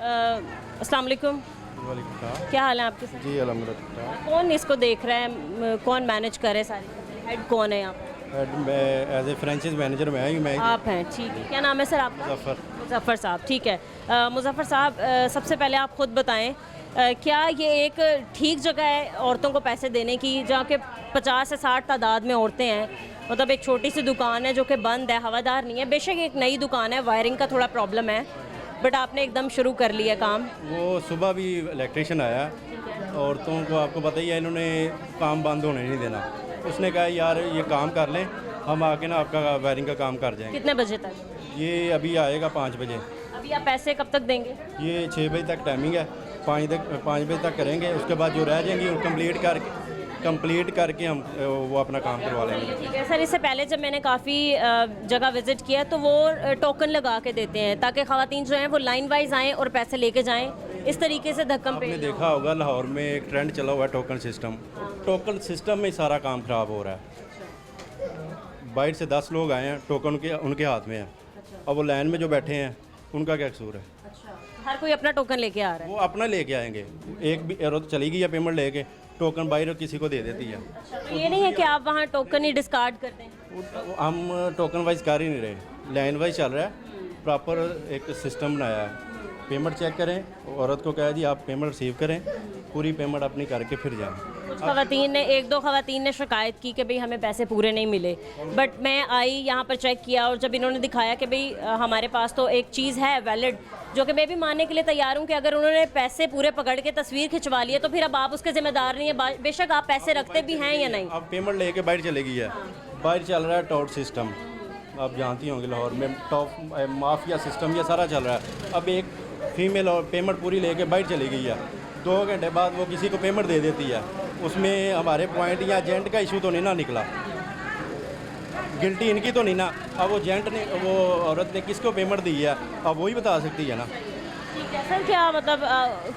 अस्सलाम वालेकुम। वालेकुम सलाम। क्या हाल है आपके साथ? जी अल्हम्दुलिल्लाह। कौन इसको देख रहा है, कौन मैनेज करे सारी चीज़ें? हेड कौन है यहाँ पे? मैं एज ए फ्रेंचाइज मैनेजर मैं आप हैं, ठीक है। क्या नाम है सर आपका? मुजफ्फर। मुजफ्फर साहब, ठीक है। मुजफ्फर साहब, सबसे पहले आप ख़ुद बताएं, क्या ये एक ठीक जगह है औरतों को पैसे देने की, जहाँ के 50 से 60 तादाद में औरतें हैं? मतलब एक छोटी सी दुकान है जो कि बंद है, हवादार नहीं है। बेशक एक नई दुकान है, वायरिंग का थोड़ा प्रॉब्लम है, बट आपने एकदम शुरू कर लिया काम। वो सुबह भी इलेक्ट्रिशियन आया, औरतों को आपको पता ही है, इन्होंने काम बंद होने नहीं देना। उसने कहा यार ये काम कर लें, हम आके ना आपका वायरिंग का काम कर जाएंगे। कितने बजे तक? ये अभी आएगा 5 बजे। अभी आप पैसे कब तक देंगे? ये 6 बजे तक टाइमिंग है, 5 बजे तक करेंगे। उसके बाद जो रह जाएंगी वो कंप्लीट करके हम वो अपना काम करवा लेंगे। ठीक है सर। इससे पहले जब मैंने काफ़ी जगह विज़िट किया तो वो टोकन लगा के देते हैं ताकि ख़वातीन जो हैं वो लाइन वाइज आएँ और पैसे लेके जाएँ। इस तरीके से धक्कम आपने पे देखा होगा लाहौर में एक ट्रेंड चला हुआ है टोकन सिस्टम। टोकन सिस्टम में सारा काम ख़राब हो रहा है। बाहर से 10 लोग आए हैं, टोकन उनके हाथ में है। अब वो लाइन में जो बैठे हैं उनका क्या कसूर है? हर कोई अपना टोकन लेके आ रहा है। वो अपना लेके आएंगे। एक भी औरत चली गई है पेमेंट लेके, टोकन बाहर किसी को दे देती है। तो ये नहीं है कि आप वहाँ टोकन ही डिस्कार्ड कर दें? हम टोकन वाइज कर ही नहीं रहे, लाइन वाइज चल रहा है। प्रॉपर एक सिस्टम बनाया है। पेमेंट चेक करें, औरत को कहा जी आप पेमेंट रिसीव करें, पूरी पेमेंट अपनी करके फिर जाएं। कुछ ख़वातीन ने, 1-2 ख़वातीन ने शिकायत की कि भाई हमें पैसे पूरे नहीं मिले, बट मैं आई यहाँ पर चेक किया और जब इन्होंने दिखाया कि भाई हमारे पास तो एक चीज़ है वैलिड, जो कि मैं भी मानने के लिए तैयार हूँ कि अगर उन्होंने पैसे पूरे पकड़ के तस्वीर खिंचवा ली है तो फिर अब आप उसके ज़िम्मेदार नहीं है, बेशक आप पैसे रखते भी हैं या नहीं। अब पेमेंट लेके बाहर चली गई है। बाहर चल रहा है टॉट सिस्टम, आप जानती होंगे लाहौर में टॉप माफिया सिस्टम ये सारा चल रहा है। अब एक फीमेल और पेमेंट पूरी लेके बाहर चली गई है, 2 घंटे बाद वो किसी को पेमेंट दे देती है। उसमें हमारे पॉइंट या एजेंट का इशू तो नहीं ना निकला, गिल्टी इनकी तो नहीं ना। अब वो एजेंट ने, वो औरत ने किसको पेमेंट दी है, अब वही बता सकती है ना। ठीक है सर। क्या मतलब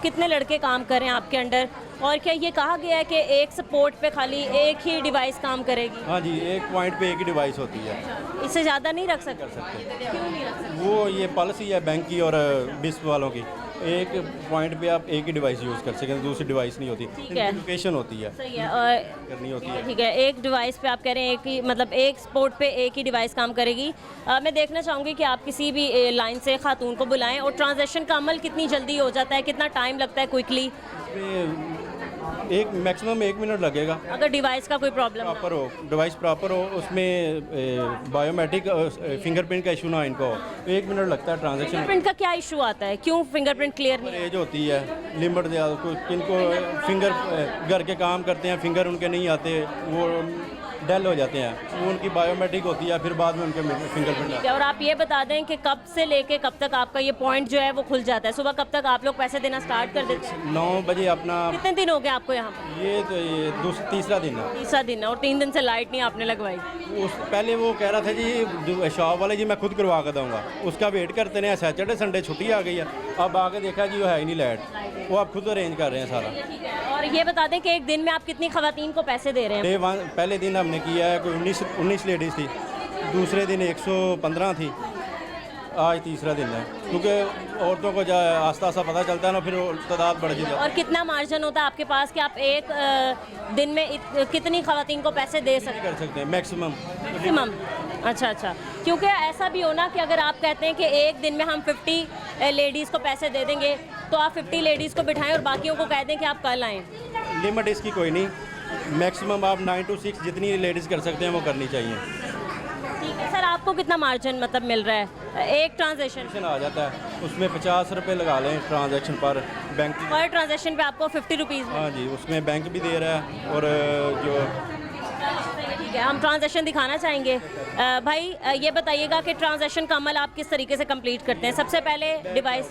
कितने लड़के काम कर रहे हैं आपके अंडर, और क्या ये कहा गया है कि एक सपोर्ट पे खाली एक ही डिवाइस काम करेगी? हाँ जी, एक पॉइंट पे एक ही डिवाइस होती है। इससे ज़्यादा नहीं रख सकते? क्यों नहीं रख सकते? वो ये पॉलिसी है बैंक की और बिस्प वालों की। एक पॉइंट पे आप एक ही डिवाइस यूज़ कर सकें, दूसरी डिवाइस नहीं होती। ठीक है, लोकेशन होती है, सही है। और करनी होती है। ठीक है, एक डिवाइस पे आप कह रहे हैं एक ही, मतलब एक स्पोर्ट पे एक ही डिवाइस काम करेगी। मैं देखना चाहूँगी कि आप किसी भी लाइन से खातून को बुलाएं, और ट्रांजैक्शन का अमल कितनी जल्दी हो जाता है, कितना टाइम लगता है क्विकली? एक मैक्सिमम 1 मिनट लगेगा अगर डिवाइस का कोई प्रॉब्लम प्रॉपर हो, डिवाइस प्रॉपर हो, उसमें बायोमेट्रिक फिंगरप्रिंट का इशू ना इनको हो, 1 मिनट लगता है ट्रांजैक्शन। फिंगरप्रिंट का क्या इशू आता है? क्यों फिंगरप्रिंट क्लियर नहीं? एज होती है, लिमिट किनको फिंगर घर के काम करते हैं, फिंगर उनके नहीं आते, वो डेल हो जाते हैं, वो उनकी बायोमेट्रिक होती है, फिर बाद में उनके फिंगरप्रिंट आते हैं। और आप ये बता दें कि कब से लेके कब तक आपका ये पॉइंट जो है वो खुल जाता है? सुबह कब तक आप लोग पैसे देना स्टार्ट कर देते हैं? 9 बजे अपना। कितने दिन हो गए आपको यहाँ पर? ये तीसरा दिन है। तीसरा दिन है, और 3 दिन से लाइट नहीं आपने लगवाई? पहले वो कह रहा था जी शॉप वाले जी मैं खुद करवा कर दूँगा, उसका वेट करते रहे, सैटरडे संडे छुट्टी आ गई है। अब आके देखा जी वो है ही नहीं लाइट, वो आप खुद अरेंज कर रहे हैं सारा। और ये बता दें कि एक दिन में आप कितनी खवातीन को पैसे दे रहे हैं? डे 1 पहले दिन हमने किया है कोई 19 लेडीज़ थी, दूसरे दिन 115 थी, आज तीसरा दिन है। क्योंकि औरतों को आस्ता आस्ता पता चलता है ना, फिर तादाद बढ़ जाती है। और कितना मार्जिन होता है आपके पास कि आप एक दिन में कितनी खवातीन को पैसे दे सकते हैं? मैक्सिमम। अच्छा। क्योंकि ऐसा भी हो ना कि अगर आप कहते हैं कि एक दिन में हम 50 लेडीज़ को पैसे दे देंगे, तो आप 50 लेडीज़ को बिठाएं और बाकियों को कह दें कि आप कल आएँ। लिमिट इसकी कोई नहीं, मैक्सिमम आप 9 to 6 जितनी लेडीज़ कर सकते हैं वो करनी चाहिए। ठीक है सर। आपको कितना मार्जिन मतलब मिल रहा है एक ट्रांजेक्शन? आ जाता है उसमें 50 रुपये लगा लें ट्रांजैक्शन पर, बैंक पर ट्रांजेक्शन पे आपको 50 रुपीज़? हाँ जी, उसमें बैंक भी दे रहा है। और जो ठीक है, हम ट्रांजैक्शन दिखाना चाहेंगे। भाई ये बताइएगा कि ट्रांजैक्शन का अमल आप किस तरीके से कंप्लीट करते हैं? सबसे पहले डिवाइस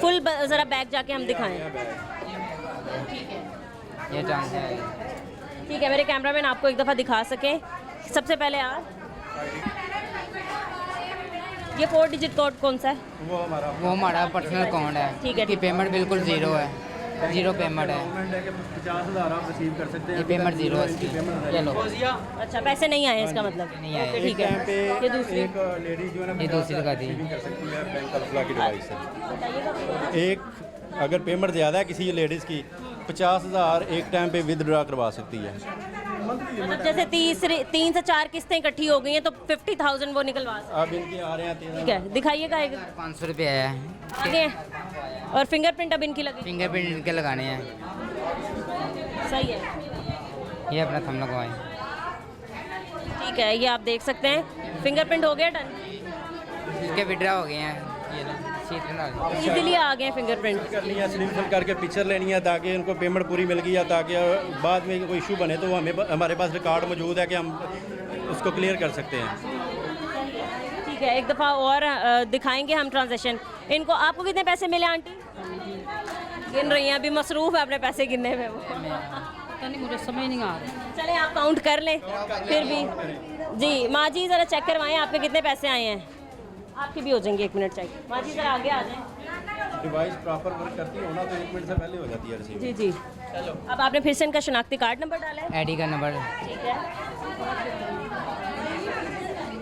फुल ज़रा बैक जाके हम दिखाएं। ये ठीक है, मेरे कैमरामैन आपको एक दफ़ा दिखा सकें। सबसे पहले आप ये 4 डिजिट कोड कौन सा है? वो हमारा पर्सनल अकाउंट है। ठीक है, कि पेमेंट बिल्कुल ज़ीरो है। जीरो पेमेंट है, गवर्नमेंट है कि 50,000 आप रिसीव कर सकते हैं। ये पेमेंट जीरो है इसकी। ये लो, अच्छा, पैसे नहीं आए इसका मतलब? नहीं आए। ओके, ठीक टाइम है। पे ये दूसरी एक लेडीज जो है ना ये दूसरी दिखा दी। सेविंग कर सकती है बैंक अल्फला की डिवाइस से। बताइएगा। एक अगर पेमेंट ज़्यादा है किसी लेडीज़ की 50,000 एक टाइम पे विदड्रा करवा सकती है। मतलब जैसे 3 से 4 किस्तें इकट्ठी हो गई हैं तो 50,000 वो निकलवा सकते अब इनके आ रहे हैं हैं। ठीक है, दिखाइएगा एक 500 रुपये है। आगे। और फिंगरप्रिंट अब इनकी लगी। फिंगरप्रिंट इनके लगाने हैं। सही है, ये अपना थंब लगवाएं। ठीक है, ये आप देख सकते हैं फिंगरप्रिंट हो गया डन। इसके विड्रा हो गए हैं। ये लो, शीट बना दी। इजीली आ गए फिंगरप्रिंट। करनी है, स्लिप फिल करके पिक्चर लेनी है ताकि उनको पेमेंट पूरी मिल गई है, ताकि बाद में कोई इशू बने तो वो हमारे पास रिकॉर्ड मौजूद है कि हम उसको क्लियर कर सकते हैं। ठीक है, एक दफ़ा और दिखाएंगे हम ट्रांजेक्शन। इनको आपको कितने पैसे मिले आंटी? गिन रही हैं, अभी मसरूफ़ है अपने पैसे गिनने में वो। पता नहीं, मुझे समझ नहीं आ रहा। चलें आप काउंट कर लें फिर भी। जी माँ जी ज़रा चेक करवाएं आपके कितने पैसे आए हैं। आपके भी हो जाएंगे, 1 मिनट चेक। माँ जी ज़रा आगे आ जाएं। डिवाइस प्रॉपर वर्क करती हो ना तो 1 मिनट से पहले हो जाती है रिसीव। जी जी। अब आपने फिर से इनका शनाख्ती कार्ड नंबर डाला है? आईडी का नंबर, ठीक है।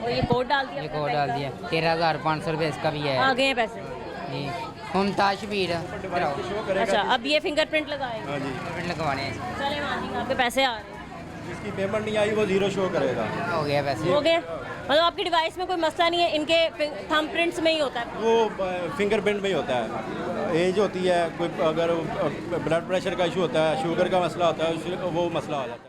और ये कोड डाल दिया? ये कोड डाल दिया। 13,500 रुपये इसका भी है। आ गए हैं पैसे। जी, मुमताज शबीर। डिवाइस शो करेगा अच्छा, अब ये फिंगरप्रिंट लगाएंगे। हाँ जी, फिंगरप्रिंट लगवाने हैं। चले माँ जी, आपके पैसे आ रहे हैं। जिसकी पेमेंट नहीं आई वो जीरो शो करेगा। हो गया पैसे। हो गए? मतलब आपकी डिवाइस में कोई मसला नहीं है, इनके थंब प्रिंट्स में ही होता है? वो फिंगरप्रिंट में ही होता है। एज होती है, कोई अगर ब्लड प्रेशर का इशू होता है, शुगर का मसला होता है, वो मसला आ जाता है।